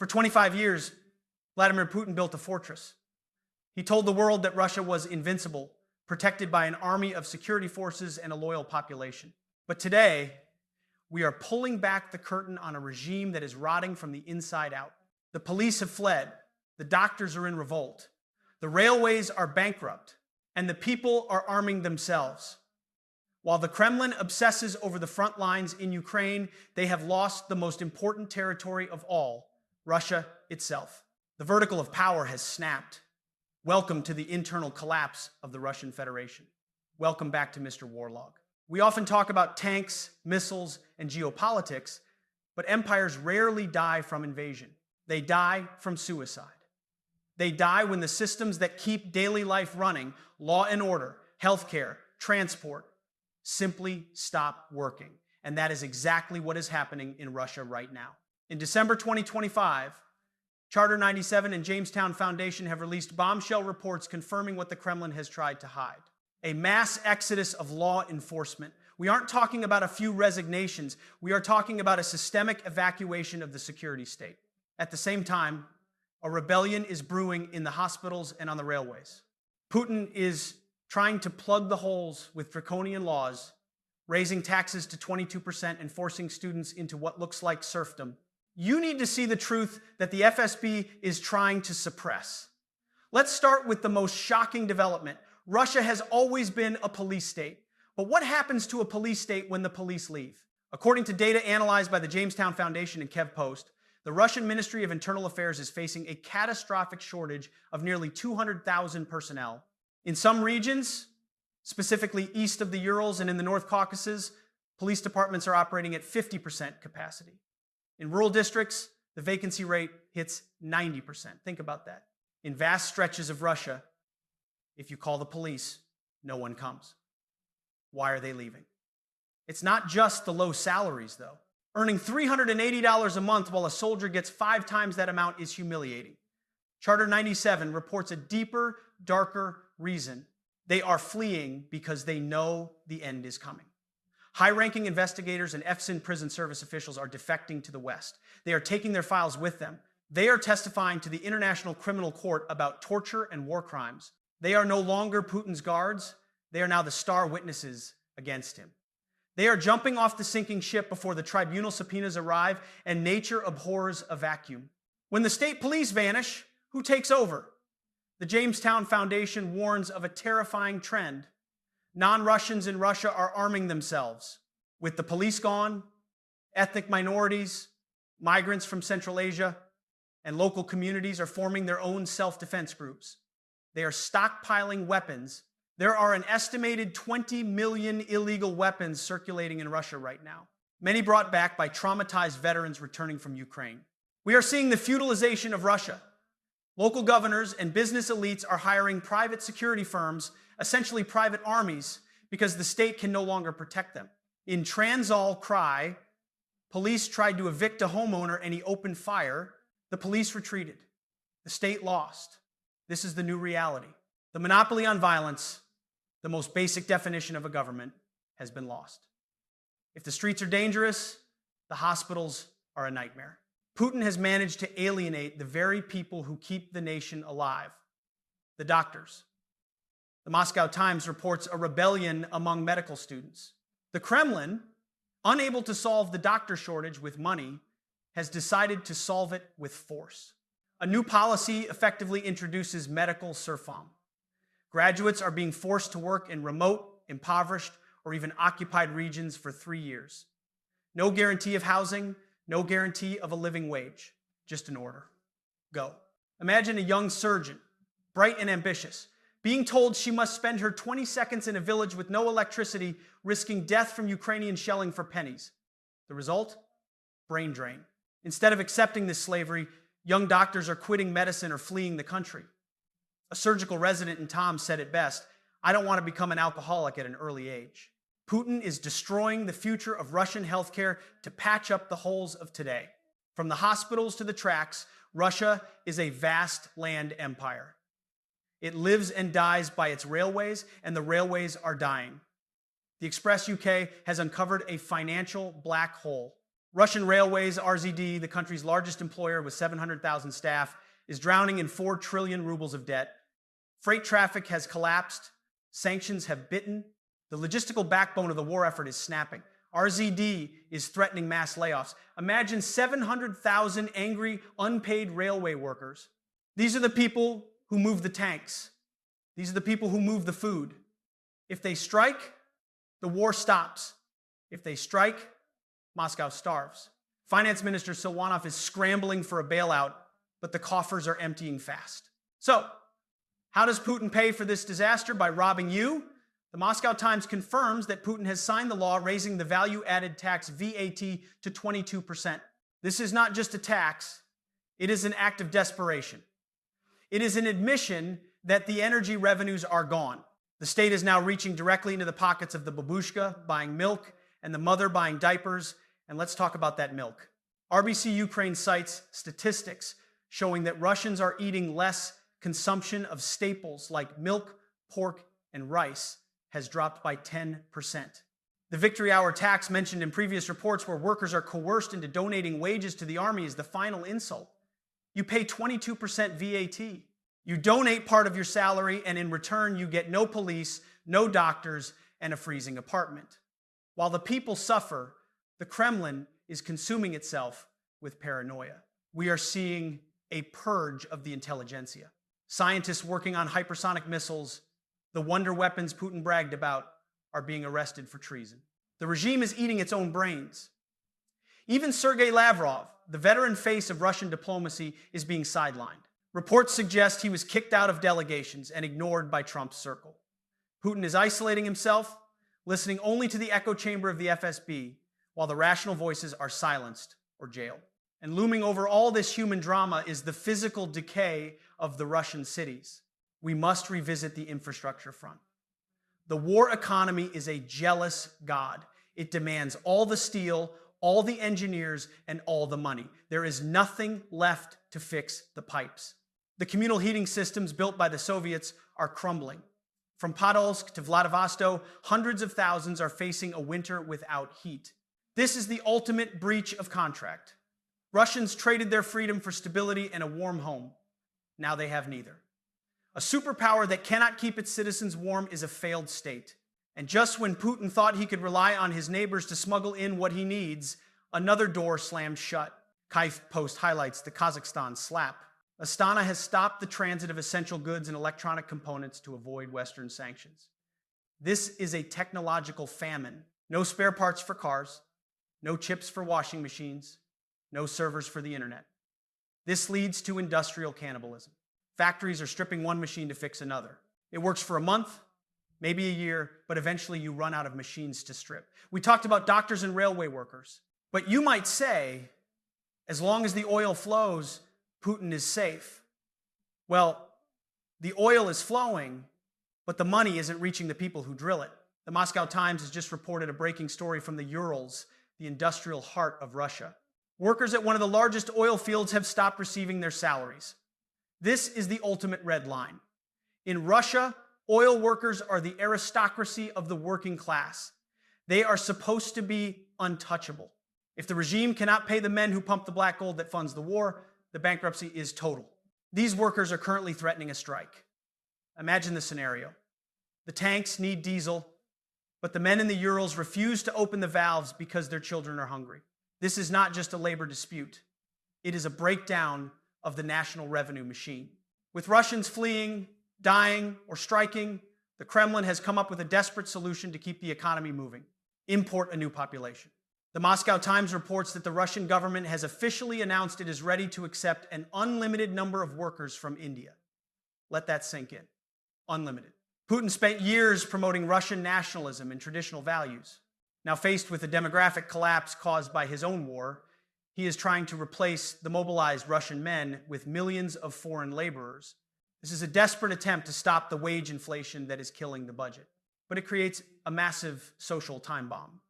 For 25 years, Vladimir Putin built a fortress. He told the world that Russia was invincible, protected by an army of security forces and a loyal population. But today, we are pulling back the curtain on a regime that is rotting from the inside out. The police have fled, the doctors are in revolt, the railways are bankrupt, and the people are arming themselves. While the Kremlin obsesses over the front lines in Ukraine, they have lost the most important territory of all, Russia itself. The vertical of power has snapped. Welcome to the internal collapse of the Russian Federation. Welcome back to Mr. Warlog. We often talk about tanks, missiles, and geopolitics, but empires rarely die from invasion. They die from suicide. They die when the systems that keep daily life running, law and order, healthcare, transport, simply stop working. And that is exactly what is happening in Russia right now. In December 2025, Charter 97 and Jamestown Foundation have released bombshell reports confirming what the Kremlin has tried to hide. A mass exodus of law enforcement. We aren't talking about a few resignations. We are talking about a systemic evacuation of the security state. At the same time, a rebellion is brewing in the hospitals and on the railways. Putin is trying to plug the holes with draconian laws, raising taxes to 22% and forcing students into what looks like serfdom. You need to see the truth that the FSB is trying to suppress. Let's start with the most shocking development. Russia has always been a police state. But what happens to a police state when the police leave? According to data analyzed by the Jamestown Foundation and Kev Post, the Russian Ministry of Internal Affairs is facing a catastrophic shortage of nearly 200,000 personnel. In some regions, specifically east of the Urals and in the North Caucasus, police departments are operating at 50% capacity. In rural districts, the vacancy rate hits 90%. Think about that. In vast stretches of Russia, if you call the police, no one comes. Why are they leaving? It's not just the low salaries, though. Earning $380 a month while a soldier gets 5 times that amount is humiliating. Charter 97 reports a deeper, darker reason. They are fleeing because they know the end is coming. High-ranking investigators and FSIN prison service officials are defecting to the West. They are taking their files with them. They are testifying to the International Criminal Court about torture and war crimes. They are no longer Putin's guards. They are now the star witnesses against him. They are jumping off the sinking ship before the tribunal subpoenas arrive, and nature abhors a vacuum. When the state police vanish, who takes over? The Jamestown Foundation warns of a terrifying trend. Non-Russians in Russia are arming themselves. With the police gone, ethnic minorities, migrants from Central Asia, and local communities are forming their own self-defense groups. They are stockpiling weapons. There are an estimated 20 million illegal weapons circulating in Russia right now, many brought back by traumatized veterans returning from Ukraine. We are seeing the feudalization of Russia. Local governors and business elites are hiring private security firms, essentially private armies, because the state can no longer protect them. In Transall Krai, police tried to evict a homeowner and he opened fire. The police retreated. The state lost. This is the new reality. The monopoly on violence, the most basic definition of a government, has been lost. If the streets are dangerous, the hospitals are a nightmare. Putin has managed to alienate the very people who keep the nation alive, the doctors. The Moscow Times reports a rebellion among medical students. The Kremlin, unable to solve the doctor shortage with money, has decided to solve it with force. A new policy effectively introduces medical serfdom. Graduates are being forced to work in remote, impoverished, or even occupied regions for 3 years. No guarantee of housing, no guarantee of a living wage, just an order. Go. Imagine a young surgeon, bright and ambitious, being told she must spend her 20 seconds in a village with no electricity, risking death from Ukrainian shelling for pennies. The result? Brain drain. Instead of accepting this slavery, young doctors are quitting medicine or fleeing the country. A surgical resident in Tom said it best, "I don't want to become an alcoholic at an early age." Putin is destroying the future of Russian healthcare to patch up the holes of today. From the hospitals to the tracks, Russia is a vast land empire. It lives and dies by its railways, and the railways are dying. The Express UK has uncovered a financial black hole. Russian Railways, RZD, the country's largest employer with 700,000 staff, is drowning in 4 trillion rubles of debt. Freight traffic has collapsed. Sanctions have bitten. The logistical backbone of the war effort is snapping. RZD is threatening mass layoffs. Imagine 700,000 angry, unpaid railway workers. These are the people who move the tanks. These are the people who move the food. If they strike, the war stops. If they strike, Moscow starves. Finance Minister Silvanov is scrambling for a bailout, but the coffers are emptying fast. So, how does Putin pay for this disaster? By robbing you? The Moscow Times confirms that Putin has signed the law raising the value-added tax VAT to 22%. This is not just a tax. It is an act of desperation. It is an admission that the energy revenues are gone. The state is now reaching directly into the pockets of the babushka buying milk and the mother buying diapers. And let's talk about that milk. RBC Ukraine cites statistics showing that Russians are eating less. Consumption of staples like milk, pork, and rice has dropped by 10%. The victory hour tax mentioned in previous reports, where workers are coerced into donating wages to the army, is the final insult. You pay 22% VAT. You donate part of your salary, and in return, you get no police, no doctors, and a freezing apartment. While the people suffer, the Kremlin is consuming itself with paranoia. We are seeing a purge of the intelligentsia. Scientists working on hypersonic missiles, the wonder weapons Putin bragged about, are being arrested for treason. The regime is eating its own brains. Even Sergei Lavrov, the veteran face of Russian diplomacy, is being sidelined. Reports suggest he was kicked out of delegations and ignored by Trump's circle. Putin is isolating himself, listening only to the echo chamber of the FSB, while the rational voices are silenced or jailed. And looming over all this human drama is the physical decay of the Russian cities. We must revisit the infrastructure front. The war economy is a jealous god. It demands all the steel, all the engineers, and all the money. There is nothing left to fix the pipes. The communal heating systems built by the Soviets are crumbling. From Podolsk to Vladivostok, hundreds of thousands are facing a winter without heat. This is the ultimate breach of contract. Russians traded their freedom for stability and a warm home. Now they have neither. A superpower that cannot keep its citizens warm is a failed state. And just when Putin thought he could rely on his neighbors to smuggle in what he needs, another door slammed shut. Kaif Post highlights the Kazakhstan slap. Astana has stopped the transit of essential goods and electronic components to avoid Western sanctions. This is a technological famine. No spare parts for cars, no chips for washing machines, no servers for the internet. This leads to industrial cannibalism. Factories are stripping one machine to fix another. It works for a month, maybe a year, but eventually you run out of machines to strip. We talked about doctors and railway workers. But you might say, as long as the oil flows, Putin is safe. Well, the oil is flowing, but the money isn't reaching the people who drill it. The Moscow Times has just reported a breaking story from the Urals, the industrial heart of Russia. Workers at one of the largest oil fields have stopped receiving their salaries. This is the ultimate red line. In Russia, oil workers are the aristocracy of the working class. They are supposed to be untouchable. If the regime cannot pay the men who pump the black gold that funds the war, the bankruptcy is total. These workers are currently threatening a strike. Imagine the scenario. The tanks need diesel, but the men in the Urals refuse to open the valves because their children are hungry. This is not just a labor dispute. It is a breakdown of the national revenue machine. With Russians fleeing, dying, or striking, the Kremlin has come up with a desperate solution to keep the economy moving: import a new population. The Moscow Times reports that the Russian government has officially announced it is ready to accept an unlimited number of workers from India. Let that sink in. Unlimited. Putin spent years promoting Russian nationalism and traditional values. Now, faced with a demographic collapse caused by his own war, he is trying to replace the mobilized Russian men with millions of foreign laborers. This is a desperate attempt to stop the wage inflation that is killing the budget. But it creates a massive social time bomb.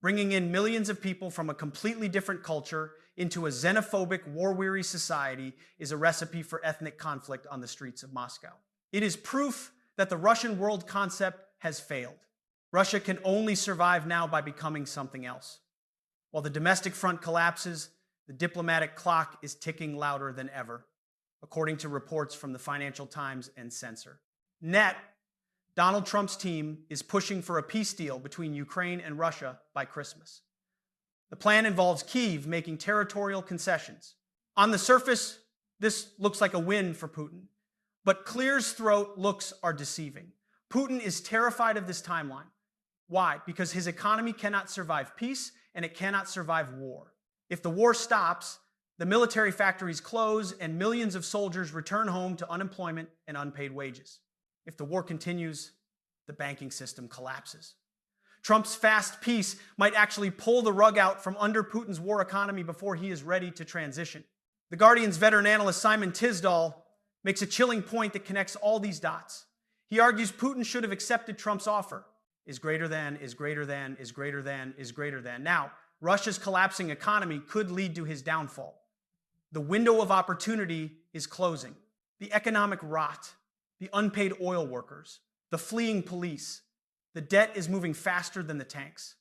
Bringing in millions of people from a completely different culture into a xenophobic, war-weary society is a recipe for ethnic conflict on the streets of Moscow. It is proof that the Russian world concept has failed. Russia can only survive now by becoming something else. While the domestic front collapses, the diplomatic clock is ticking louder than ever, according to reports from the Financial Times and Censor. Net, Donald Trump's team is pushing for a peace deal between Ukraine and Russia by Christmas. The plan involves Kyiv making territorial concessions. On the surface, this looks like a win for Putin, but clear as throat looks are deceiving. Putin is terrified of this timeline. Why? Because his economy cannot survive peace and it cannot survive war. If the war stops, the military factories close and millions of soldiers return home to unemployment and unpaid wages. If the war continues, the banking system collapses. Trump's fast peace might actually pull the rug out from under Putin's war economy before he is ready to transition. The Guardian's veteran analyst Simon Tisdall makes a chilling point that connects all these dots. He argues Putin should have accepted Trump's offer. Is greater than, is greater than, is greater than, is greater than. Now, Russia's collapsing economy could lead to his downfall. The window of opportunity is closing. The economic rot, the unpaid oil workers, the fleeing police, the debt is moving faster than the tanks.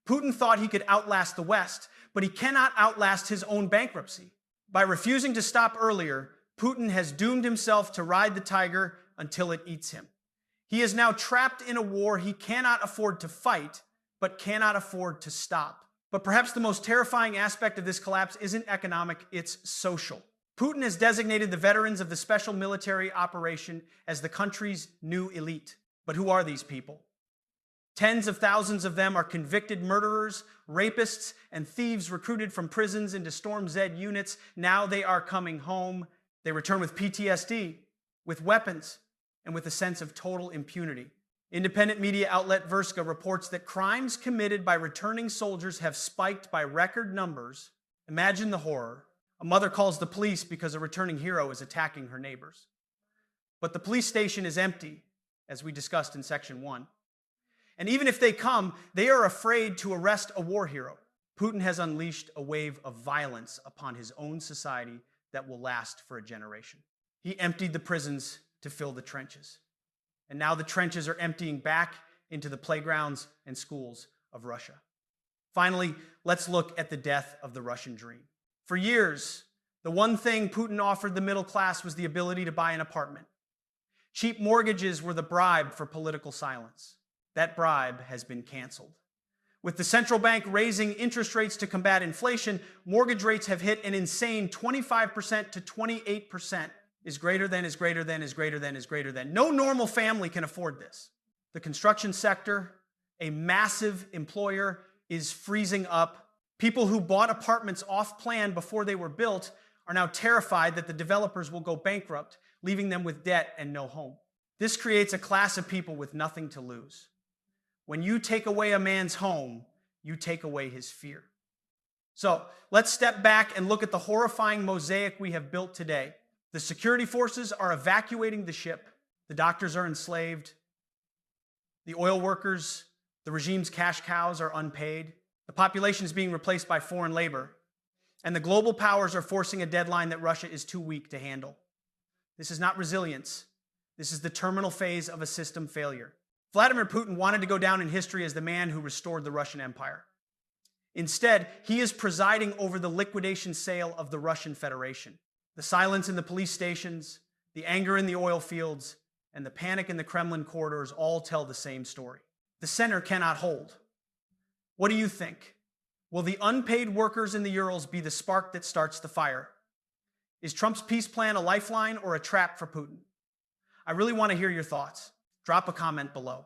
Putin thought he could outlast the West, but he cannot outlast his own bankruptcy. By refusing to stop earlier, Putin has doomed himself to ride the tiger until it eats him. He is now trapped in a war he cannot afford to fight, but cannot afford to stop. But perhaps the most terrifying aspect of this collapse isn't economic, it's social. Putin has designated the veterans of the special military operation as the country's new elite. But who are these people? Tens of thousands of them are convicted murderers, rapists, and thieves recruited from prisons into Storm Z units. Now they are coming home. They return with PTSD, with weapons, and with a sense of total impunity. Independent media outlet Verska reports that crimes committed by returning soldiers have spiked by record numbers. Imagine the horror. A mother calls the police because a returning hero is attacking her neighbors. But the police station is empty, as we discussed in Section 1. And even if they come, they are afraid to arrest a war hero. Putin has unleashed a wave of violence upon his own society that will last for a generation. He emptied the prisons to fill the trenches. And now the trenches are emptying back into the playgrounds and schools of Russia. Finally, let's look at the death of the Russian dream. For years, the one thing Putin offered the middle class was the ability to buy an apartment. Cheap mortgages were the bribe for political silence. That bribe has been canceled. With the central bank raising interest rates to combat inflation, mortgage rates have hit an insane 25% to 28%. Is greater than, is greater than, is greater than, is greater than. No normal family can afford this. The construction sector, a massive employer, is freezing up. People who bought apartments off plan before they were built are now terrified that the developers will go bankrupt, leaving them with debt and no home. This creates a class of people with nothing to lose. When you take away a man's home, you take away his fear. So let's step back and look at the horrifying mosaic we have built today. The security forces are evacuating the ship. The doctors are enslaved. The oil workers, the regime's cash cows, are unpaid. The population is being replaced by foreign labor. And the global powers are forcing a deadline that Russia is too weak to handle. This is not resilience. This is the terminal phase of a system failure. Vladimir Putin wanted to go down in history as the man who restored the Russian Empire. Instead, he is presiding over the liquidation sale of the Russian Federation. The silence in the police stations, the anger in the oil fields, and the panic in the Kremlin corridors all tell the same story. The center cannot hold. What do you think? Will the unpaid workers in the Urals be the spark that starts the fire? Is Trump's peace plan a lifeline or a trap for Putin? I really want to hear your thoughts. Drop a comment below.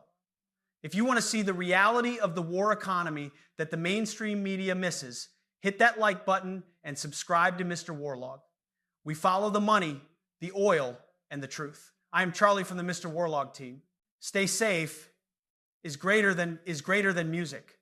If you want to see the reality of the war economy that the mainstream media misses, hit that like button and subscribe to Mr. Warlog. We follow the money, the oil, and the truth. I am Charlie from the Mr. Warlog team. Stay safe is greater than music.